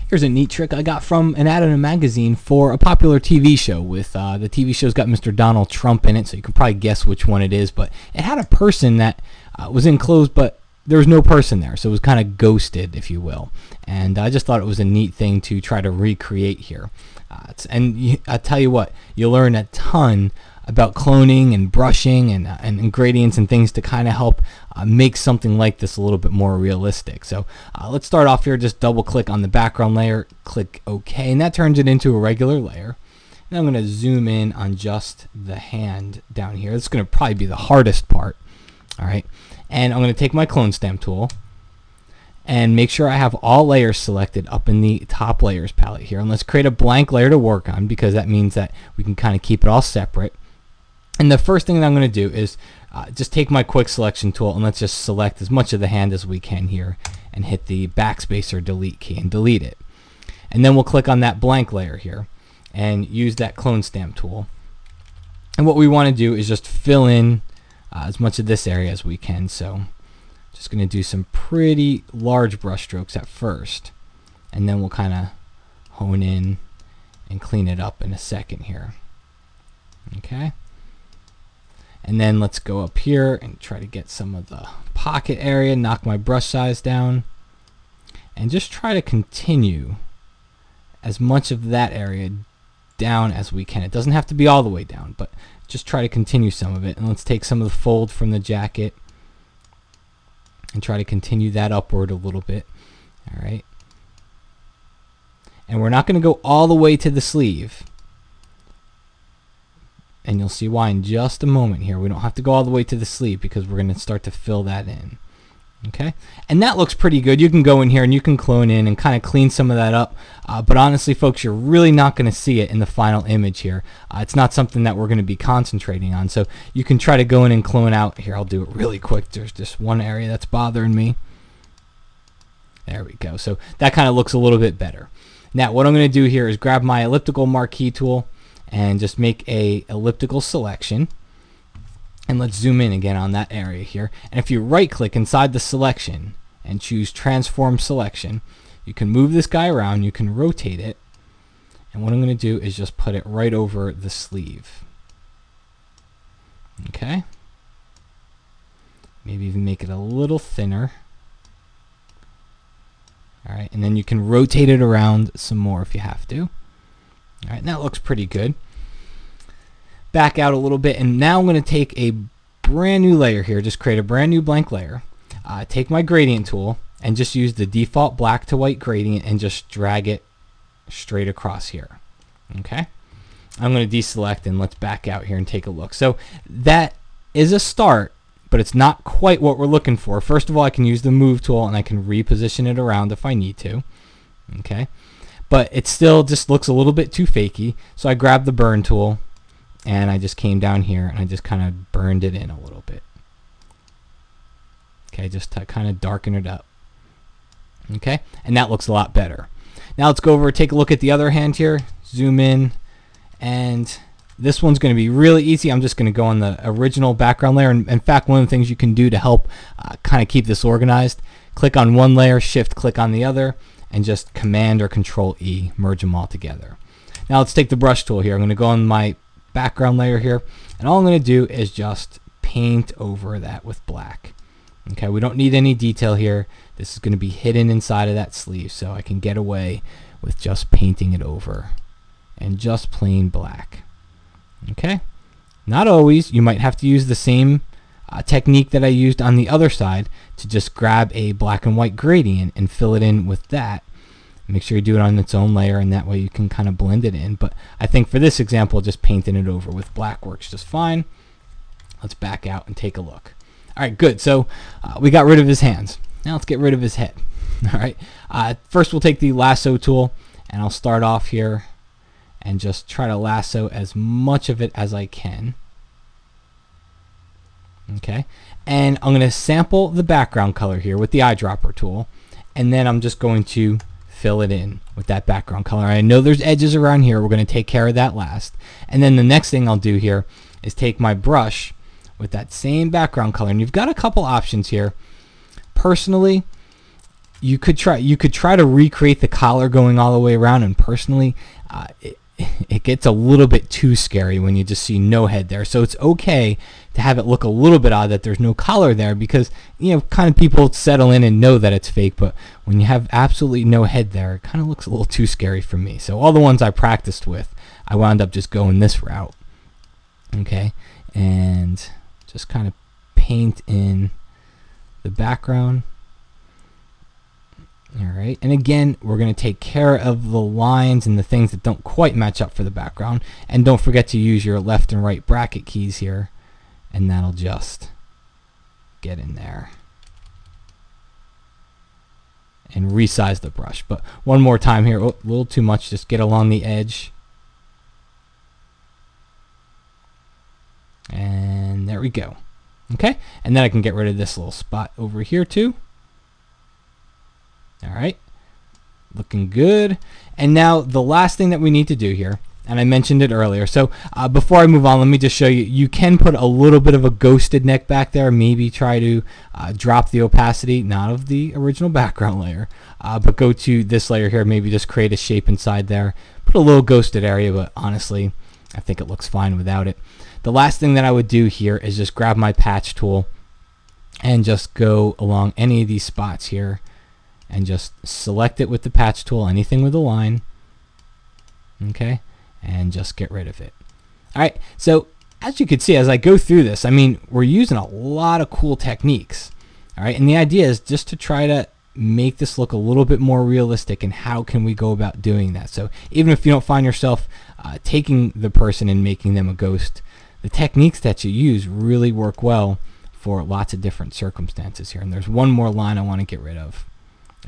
Here's a neat trick I got from an ad in a magazine for a popular TV show. With the TV show's got Mr. Donald Trump in it, so you can probably guess which one it is. But it had a person that was enclosed, but there was no person there, so it was kind of ghosted, if you will. And I just thought it was a neat thing to try to recreate here. I tell you what, you learn a ton about cloning and brushing and gradients and things to kind of help make something like this a little bit more realistic. So let's start off here. Just double click on the background layer, click OK, and that turns it into a regular layer. And I'm going to zoom in on just the hand down here. It's going to probably be the hardest part. All right, and I'm going to take my clone stamp tool and make sure I have all layers selected up in the top layers palette here. And let's create a blank layer to work on, because that means that we can kind of keep it all separate. And the first thing that I'm going to do is just take my quick selection tool and let's just select as much of the hand as we can here and hit the backspace or delete key and delete it. And then we'll click on that blank layer here and use that clone stamp tool. And what we want to do is just fill in as much of this area as we can. So just going to do some pretty large brush strokes at first, and then we'll kind of hone in and clean it up in a second here. Okay, and then let's go up here and try to get some of the pocket area, knock my brush size down, and just try to continue as much of that area down as we can. It doesn't have to be all the way down, but just try to continue some of it. And let's take some of the fold from the jacket and try to continue that upward a little bit. All right. And we're not going to go all the way to the sleeve. And you'll see why in just a moment here. We don't have to go all the way to the sleeve because we're going to start to fill that in. Okay, and that looks pretty good. You can go in here and you can clone in and kind of clean some of that up. But honestly, folks, you're really not going to see it in the final image here. It's not something that we're going to be concentrating on. So you can try to go in and clone out. Here, I'll do it really quick. There's just one area that's bothering me. There we go. So that kind of looks a little bit better. Now, what I'm going to do here is grab my elliptical marquee tool and just make a elliptical selection. And let's zoom in again on that area here. And if you right click inside the selection and choose transform selection, you can move this guy around, you can rotate it. And what I'm going to do is just put it right over the sleeve. Okay. Maybe even make it a little thinner. All right, and then you can rotate it around some more if you have to. All right, and that looks pretty good. Back out a little bit, and now I'm going to take a brand new layer here, just create a brand new blank layer, take my gradient tool and just use the default black to white gradient and just drag it straight across here. Okay, I'm going to deselect and let's back out here and take a look. So that is a start, but it's not quite what we're looking for. First of all, I can use the move tool and I can reposition it around if I need to. Okay, but it still just looks a little bit too fakey, so I grabbed the burn tool and I just came down here and I just kind of burned it in a little bit. Okay, just to kind of darken it up. Okay, and that looks a lot better. Now let's go over and take a look at the other hand here. Zoom in, and this one's going to be really easy. I'm just going to go on the original background layer. And in fact, one of the things you can do to help kind of keep this organized, click on one layer, shift click on the other, and just Command or Control E, merge them all together. Now let's take the brush tool here. I'm going to go on my background layer here, and all I'm going to do is just paint over that with black. Okay, we don't need any detail here. This is going to be hidden inside of that sleeve, so I can get away with just painting it over and just plain black. Okay, not always. You might have to use the same technique that I used on the other side to just grab a black and white gradient and fill it in with that. Make sure you do it on its own layer, and that way you can kind of blend it in. But I think for this example, just painting it over with black works just fine. Let's back out and take a look. All right, good. So we got rid of his hands. Now let's get rid of his head. All right. First, we'll take the lasso tool, and I'll start off here and just try to lasso as much of it as I can. Okay. And I'm going to sample the background color here with the eyedropper tool, and then I'm just going to fill it in with that background color. I know there's edges around here. We're going to take care of that last. And then the next thing I'll do here is take my brush with that same background color. And you've got a couple options here. Personally, you could try to recreate the collar going all the way around, and personally, it gets a little bit too scary when you just see no head there. So it's okay to have it look a little bit odd that there's no collar there, because kind of people settle in and know that it's fake. But when you have absolutely no head there, it kind of looks a little too scary for me. So all the ones I practiced with, I wound up just going this route. Okay, and just kind of paint in the background. All right, and again, we're going to take care of the lines and the things that don't quite match up for the background. And don't forget to use your left and right bracket keys here, and that'll just get in there. And resize the brush. But one more time here, a little too much, just get along the edge. And there we go. Okay, and then I can get rid of this little spot over here too. All right, looking good. And now the last thing that we need to do here, and I mentioned it earlier, so before I move on, let me just show you, you can put a little bit of a ghosted neck back there. Maybe try to drop the opacity, not of the original background layer, but go to this layer here, maybe just create a shape inside there, put a little ghosted area, but honestly, I think it looks fine without it. The last thing that I would do here is just grab my patch tool and just go along any of these spots here and just select it with the patch tool, anything with a line, okay, and just get rid of it. All right, so as you can see, as I go through this, I mean, we're using a lot of cool techniques, all right, and the idea is just to try to make this look a little bit more realistic. And how can we go about doing that? So even if you don't find yourself taking the person and making them a ghost, the techniques that you use really work well for lots of different circumstances here. And there's one more line I want to get rid of.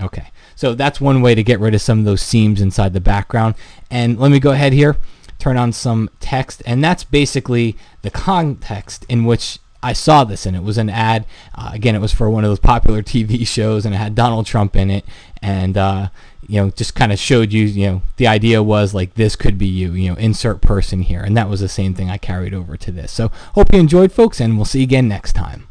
Okay, so that's one way to get rid of some of those seams inside the background. And let me go ahead here, turn on some text, and that's basically the context in which I saw this in. It was an ad. Again, it was for one of those popular TV shows, and it had Donald Trump in it, and just kind of showed you, the idea was like, this could be you, insert person here, and that was the same thing I carried over to this. So hope you enjoyed, folks, and we'll see you again next time.